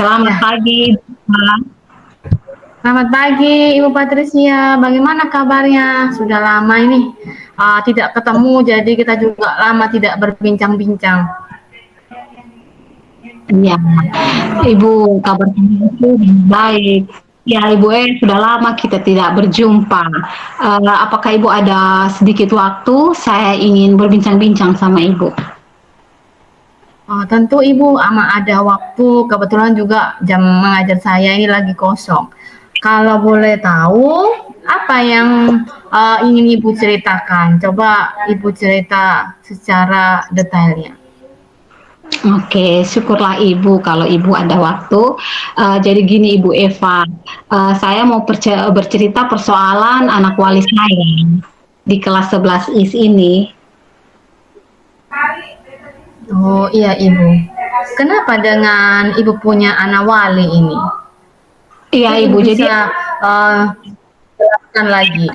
Selamat Ya, pagi, Mbak. selamat pagi Ibu Patricia. Bagaimana kabarnya? Sudah lama ini tidak ketemu, jadi kita juga lama tidak berbincang-bincang. Ya, Ibu, kabar saya itu baik. Ya, Ibu, sudah lama kita tidak berjumpa. Apakah Ibu ada sedikit waktu? Saya ingin berbincang-bincang sama Ibu. Tentu Ibu ada waktu. Kebetulan juga jam mengajar saya ini lagi kosong. Kalau boleh tahu apa yang ingin Ibu ceritakan? Coba Ibu cerita secara detailnya. Oke, syukurlah Ibu kalau Ibu ada waktu. Jadi gini Ibu Eva, saya mau bercerita persoalan anak wali saya di kelas 11 IS ini. Oh iya Ibu. Kenapa dengan Ibu punya anak wali ini? Iya Mungkin Ibu Ibu, jadi bisa jelaskan lagi.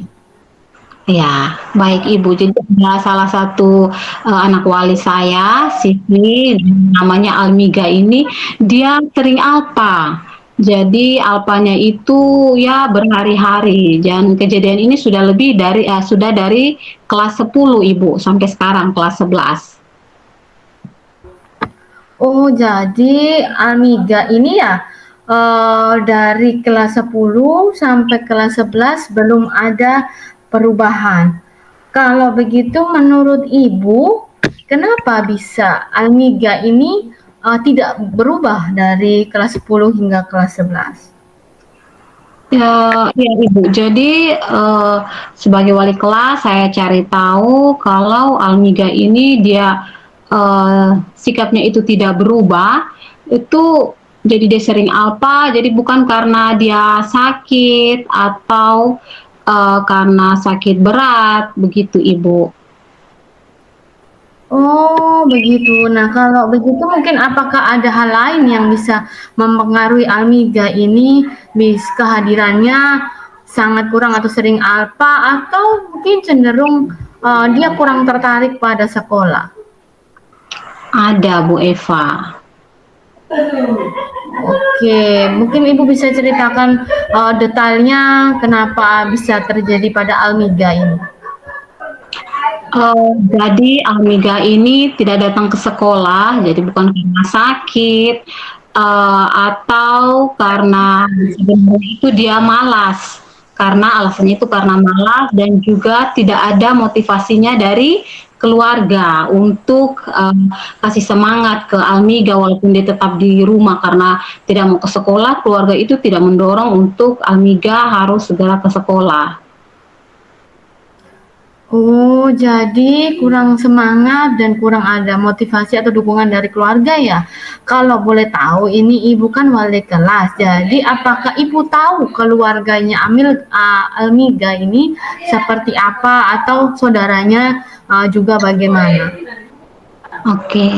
ya, baik Ibu. Jadi ada salah satu anak wali saya, Siti, namanya Almiga ini, dia sering alpa. Jadi alpanya itu ya berhari-hari. Dan kejadian ini sudah dari kelas 10 Ibu sampai sekarang kelas 11. Oh, jadi Amiga ini ya dari kelas 10 sampai kelas 11 belum ada perubahan. Kalau begitu menurut Ibu, kenapa bisa Amiga ini tidak berubah dari kelas 10 hingga kelas 11? Ya, ya Ibu. Jadi sebagai wali kelas saya cari tahu kalau Almiga ini dia sikapnya itu tidak berubah. Itu jadi dia sering alpa. Jadi bukan karena dia sakit atau karena sakit berat begitu Ibu. Oh, begitu. Nah, kalau begitu mungkin apakah ada hal lain yang bisa mempengaruhi Almiga ini, kehadirannya sangat kurang atau sering alpa, atau mungkin cenderung dia kurang tertarik pada sekolah? Ada Bu Eva. Oke, mungkin Ibu bisa ceritakan detailnya kenapa bisa terjadi pada Almiga ini. Jadi Almiga ini tidak datang ke sekolah, jadi bukan karena sakit, atau karena sebenarnya itu dia malas. Karena alasannya itu karena malas dan juga tidak ada motivasinya dari keluarga untuk kasih semangat ke Almiga walaupun dia tetap di rumah karena tidak mau ke sekolah, keluarga itu tidak mendorong untuk Almiga harus segera ke sekolah. Oh, jadi kurang semangat dan kurang ada motivasi atau dukungan dari keluarga ya? Kalau boleh tahu, ini Ibu kan wali kelas, jadi apakah Ibu tahu keluarganya Almiga ini seperti apa atau saudaranya juga bagaimana? Oke,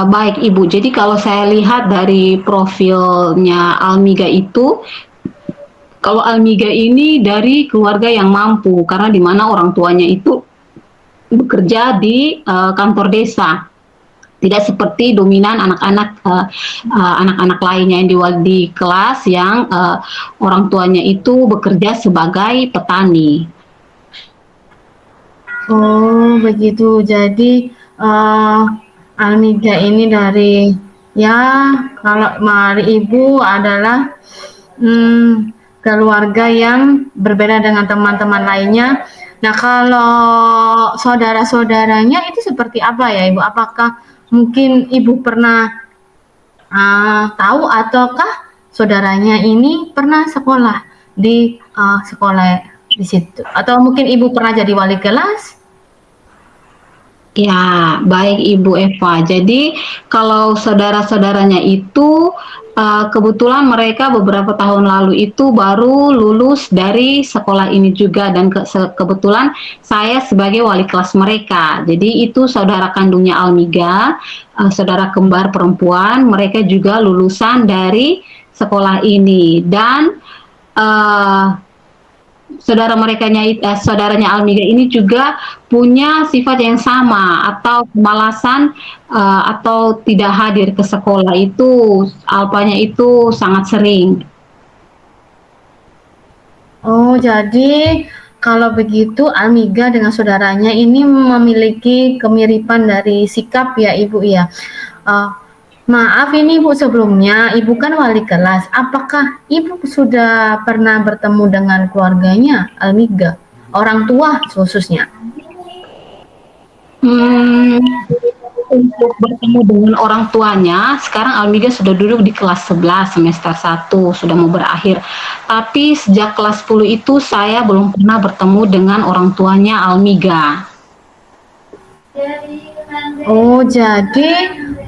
baik Ibu. Jadi kalau saya lihat dari profilnya Almiga itu, kalau Almiga ini dari keluarga yang mampu, karena di mana orang tuanya itu bekerja di kantor desa. Tidak seperti dominan anak-anak lainnya yang di kelas yang orang tuanya itu bekerja sebagai petani. Oh, begitu. Jadi Almiga ini dari ya kalau dari Ibu adalah keluarga yang berbeda dengan teman-teman lainnya. Nah, kalau saudara-saudaranya itu seperti apa ya, Ibu? Apakah mungkin Ibu pernah tahu ataukah saudaranya ini pernah sekolah di sekolah di situ? Atau mungkin Ibu pernah jadi wali kelas? Ya, baik Ibu Eva. Jadi kalau saudara-saudaranya itu kebetulan mereka beberapa tahun lalu itu baru lulus dari sekolah ini juga dan kebetulan saya sebagai wali kelas mereka. Jadi itu saudara kandungnya Almiga, saudara kembar perempuan, mereka juga lulusan dari sekolah ini dan saudaranya Almiga ini juga punya sifat yang sama atau kemalasan atau tidak hadir ke sekolah itu Alpanya itu sangat sering. Oh, jadi kalau begitu Almiga dengan saudaranya ini memiliki kemiripan dari sikap ya Ibu ya. Eh, Maaf ini Ibu, sebelumnya Ibu kan wali kelas. Apakah Ibu sudah pernah bertemu dengan keluarganya Almiga, orang tua khususnya? Hmm, untuk bertemu dengan orang tuanya, sekarang Almiga sudah duduk di kelas 11 semester 1, sudah mau berakhir. Tapi sejak kelas 10 itu saya belum pernah bertemu dengan orang tuanya Almiga. Oh, jadi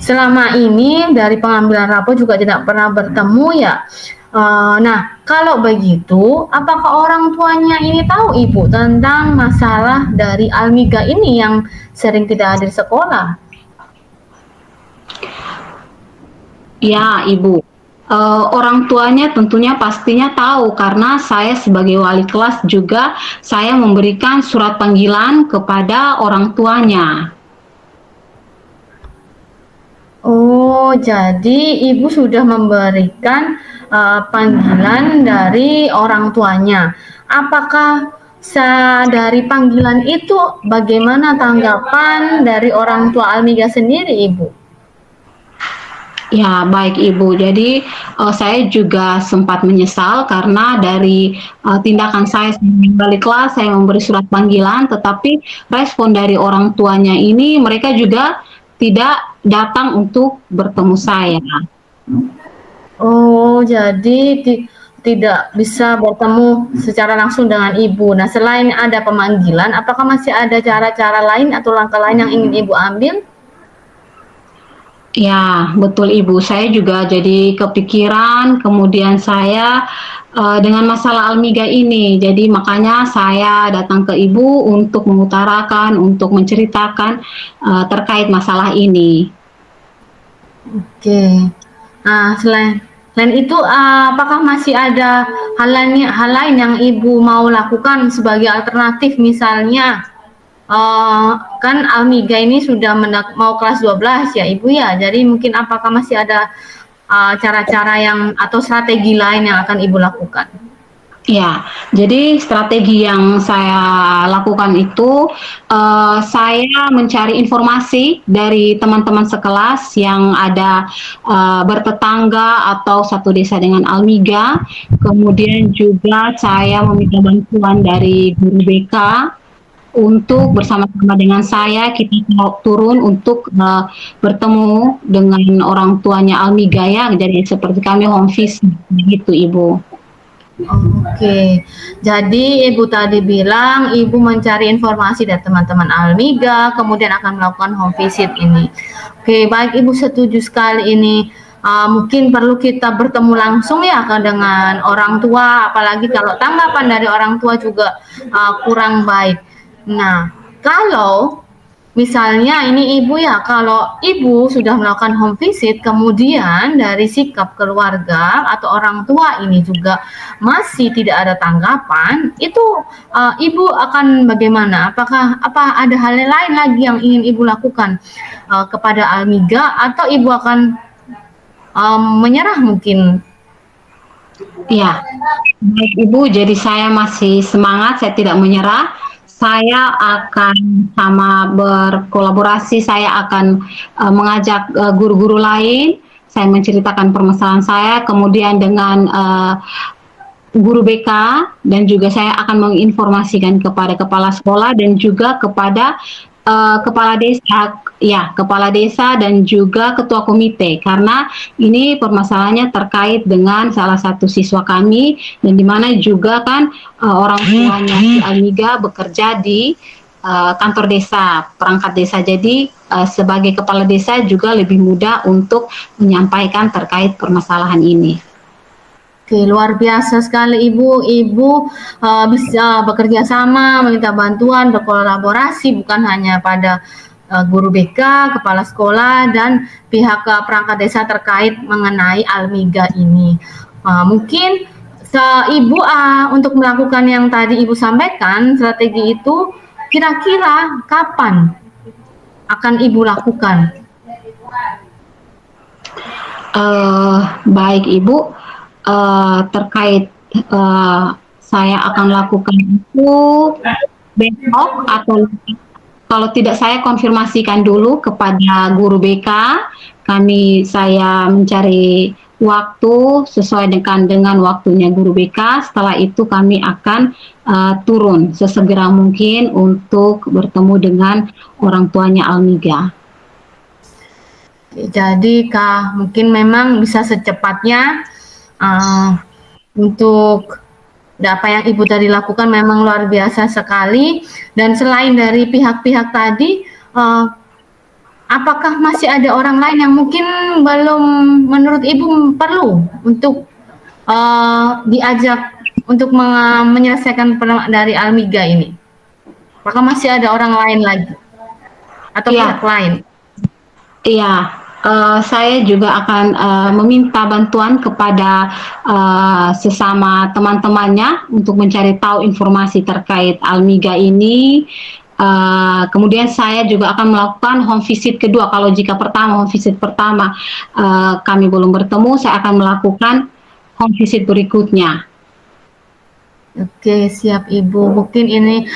selama ini dari pengambilan rapor juga tidak pernah bertemu ya. Nah, kalau begitu, apakah orang tuanya ini tahu Ibu tentang masalah dari Almiga ini yang sering tidak hadir sekolah? Ya, Ibu. Orang tuanya tentunya pastinya tahu karena saya sebagai wali kelas juga saya memberikan surat panggilan kepada orang tuanya. Oh, jadi Ibu sudah memberikan panggilan dari orang tuanya. Apakah dari panggilan itu bagaimana tanggapan dari orang tua Almiga sendiri, Ibu? Ya, baik Ibu. Jadi saya juga sempat menyesal karena dari tindakan saya sebagai wali kelas, saya memberi surat panggilan, tetapi respon dari orang tuanya ini mereka juga tidak datang untuk bertemu saya. Oh, jadi tidak bisa bertemu secara langsung dengan Ibu. Nah, selain ada pemanggilan, apakah masih ada cara-cara lain atau langkah lain yang ingin Ibu ambil? Ya, betul Ibu. Saya juga jadi kepikiran, kemudian saya dengan masalah Almiga ini. Jadi makanya saya datang ke Ibu untuk mengutarakan, untuk menceritakan terkait masalah ini. Oke. Nah, selain itu, apakah masih ada hal lain yang Ibu mau lakukan sebagai alternatif? Misalnya, kan Almiga ini sudah mau kelas 12 ya Ibu ya. Jadi mungkin apakah masih ada cara-cara yang atau strategi lain yang akan Ibu lakukan? Ya, jadi strategi yang saya lakukan itu, saya mencari informasi dari teman-teman sekelas yang ada bertetangga atau satu desa dengan Almiga. Kemudian juga saya meminta bantuan dari guru BK untuk bersama-sama dengan saya kita turun untuk bertemu dengan orang tuanya Almiga ya. Jadi seperti kami home visit gitu, Ibu. Oke, jadi Ibu tadi bilang Ibu mencari informasi dari teman-teman Almiga, kemudian akan melakukan home visit ini. Oke, baik Ibu, setuju sekali ini. Mungkin perlu kita bertemu langsung ya dengan orang tua, apalagi kalau tanggapan dari orang tua juga kurang baik. Nah, kalau misalnya ini Ibu ya, kalau Ibu sudah melakukan home visit, kemudian dari sikap keluarga atau orang tua ini juga masih tidak ada tanggapan, itu Ibu akan bagaimana? Apa ada hal lain lagi yang ingin Ibu lakukan kepada Almiga atau Ibu akan menyerah mungkin? Ya, baik Ibu, jadi saya masih semangat, saya tidak menyerah. Saya akan sama berkolaborasi, saya akan mengajak guru-guru lain, saya menceritakan permasalahan saya, kemudian dengan guru BK dan juga saya akan menginformasikan kepada kepala sekolah dan juga kepada kepala desa, ya kepala desa dan juga ketua komite karena ini permasalahannya terkait dengan salah satu siswa kami dan di mana juga kan orang tuanya si Almiga bekerja di kantor desa, perangkat desa. Jadi sebagai kepala desa juga lebih mudah untuk menyampaikan terkait permasalahan ini. Oke, luar biasa sekali Ibu. Ibu bisa bekerja sama, meminta bantuan, berkolaborasi bukan hanya pada guru BK, kepala sekolah, dan pihak perangkat desa terkait mengenai Almiga ini. Mungkin Ibu untuk melakukan yang tadi Ibu sampaikan, strategi itu kira-kira kapan akan Ibu lakukan? Baik Ibu, terkait saya akan lakukan itu besok atau kalau tidak saya konfirmasikan dulu kepada guru BK, saya mencari waktu sesuai dengan waktunya guru BK. Setelah itu kami akan turun sesegera mungkin untuk bertemu dengan orang tuanya Almiga. Jadi Kak, mungkin memang bisa secepatnya untuk apa yang Ibu tadi lakukan memang luar biasa sekali. Dan selain dari pihak-pihak tadi, apakah masih ada orang lain yang mungkin belum menurut Ibu perlu untuk diajak untuk menyelesaikan dari Almiga ini? Apakah masih ada orang lain lagi atau pihak lain? Iya, saya juga akan meminta bantuan kepada sesama teman-temannya untuk mencari tahu informasi terkait Almiga ini. Kemudian saya juga akan melakukan home visit kedua. Kalau jika home visit pertama kami belum bertemu, saya akan melakukan home visit berikutnya. Oke, siap Ibu. Mungkin ini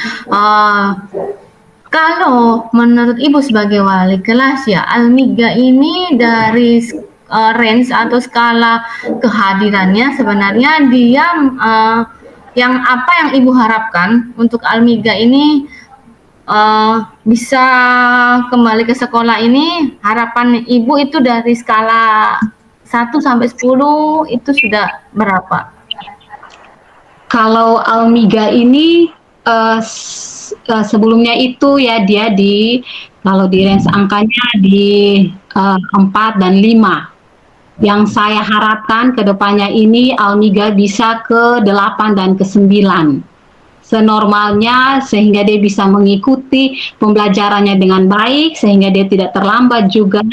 kalau menurut Ibu sebagai wali kelas ya, Almiga ini dari range atau skala kehadirannya sebenarnya dia yang apa yang Ibu harapkan untuk Almiga ini bisa kembali ke sekolah ini, harapan Ibu itu dari skala 1 sampai 10 itu sudah berapa? Kalau Almiga ini sebelumnya itu ya dia kalau di range angkanya di 4 dan 5. Yang saya harapkan ke depannya ini Almiga bisa ke 8 dan ke 9. Senormalnya sehingga dia bisa mengikuti pembelajarannya dengan baik sehingga dia tidak terlambat juga.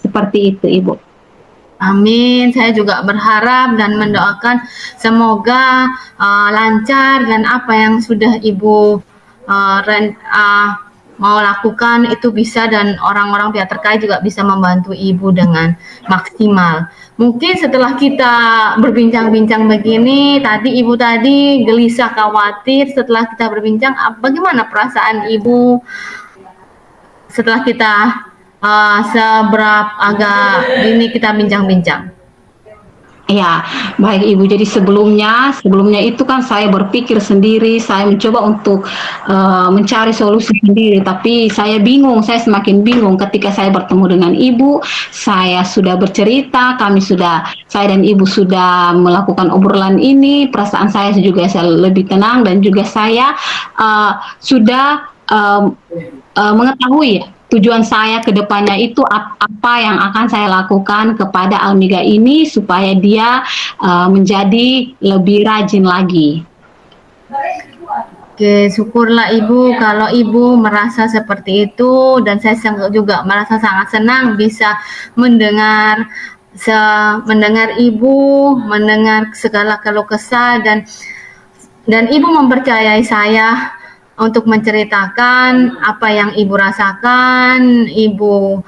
Seperti itu Ibu. Amin. Saya juga berharap dan mendoakan semoga lancar dan apa yang sudah Ibu mau lakukan itu bisa dan orang-orang pihak terkait juga bisa membantu Ibu dengan maksimal. Mungkin setelah kita berbincang-bincang begini, tadi Ibu tadi gelisah khawatir, setelah kita berbincang, bagaimana perasaan Ibu setelah kita seberapa agak ini kita bincang-bincang? Ya, baik Ibu. Jadi sebelumnya itu kan saya berpikir sendiri, saya mencoba untuk mencari solusi sendiri, tapi saya semakin bingung ketika saya bertemu dengan Ibu. Saya sudah bercerita, saya dan Ibu sudah melakukan obrolan ini, perasaan saya juga lebih tenang dan juga saya sudah mengetahui tujuan saya ke depannya itu apa yang akan saya lakukan kepada Almiga ini supaya dia menjadi lebih rajin lagi. Oke, syukurlah Ibu kalau Ibu merasa seperti itu dan saya juga merasa sangat senang bisa mendengar Ibu, mendengar segala keluh kesah dan Ibu mempercayai saya untuk menceritakan apa yang Ibu rasakan, Ibu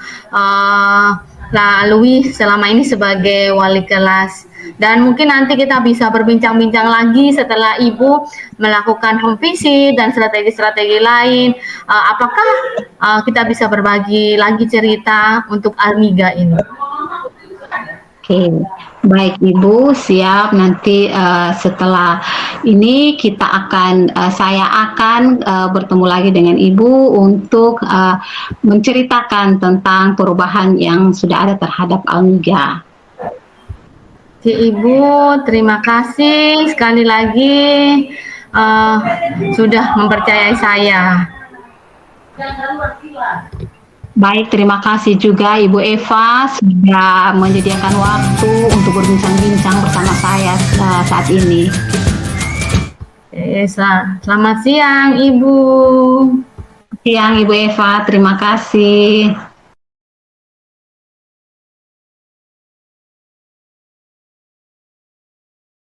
lalui selama ini sebagai wali kelas. Dan mungkin nanti kita bisa berbincang-bincang lagi setelah Ibu melakukan home visit dan strategi-strategi lain. Apakah kita bisa berbagi lagi cerita untuk Almiga ini? Oke, baik Ibu, siap. Nanti setelah ini saya akan bertemu lagi dengan Ibu untuk menceritakan tentang perubahan yang sudah ada terhadap Almiga. Oke Ibu, terima kasih sekali lagi sudah mempercayai saya. Baik, terima kasih juga Ibu Eva sudah menyediakan waktu untuk berbincang-bincang bersama saya saat ini. Selamat siang Ibu. Siang Ibu Eva, terima kasih.